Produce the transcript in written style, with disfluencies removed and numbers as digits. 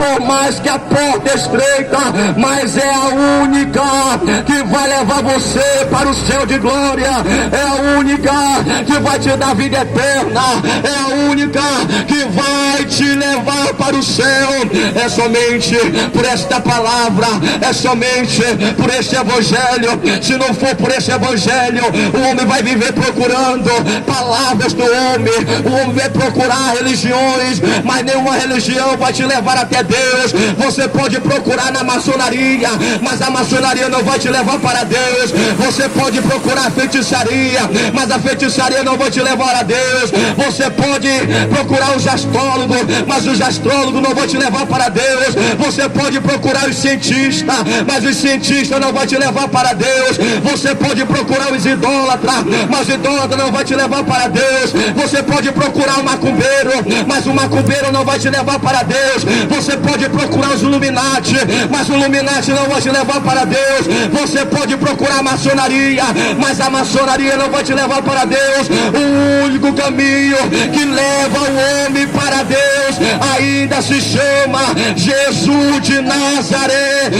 Por mais que a porta é estreita, mas é a única que vai levar você para o céu de glória. É a única que vai te dar vida eterna. É a única que vai te levar para o céu. É somente por esta palavra, é somente por este evangelho. Se não for por este evangelho, o homem vai viver procurando palavras do homem. O homem vai procurar religiões, mas nenhuma religião vai te levar até Deus. Você pode procurar na maçonaria, mas a maçonaria não vai te levar para Deus. Você pode procurar a feitiçaria, mas a feitiçaria não vai te levar a Deus. Você pode procurar os astrólogos, mas os astrólogos não vão te levar para Deus. Você pode procurar os cientistas, mas os cientistas não vão te levar para Deus. Você pode procurar os idólatras, mas o idólatra não vai te levar para Deus. Você pode procurar o macumbeiro, mas o macumbeiro não vai te levar para Deus. Você pode procurar os Illuminati, mas o Illuminati não vai te levar para Deus. Você pode procurar a maçonaria, mas a maçonaria não vai te levar para Deus. O único caminho que leva o homem para Deus ainda se chama Jesus de Nazaré.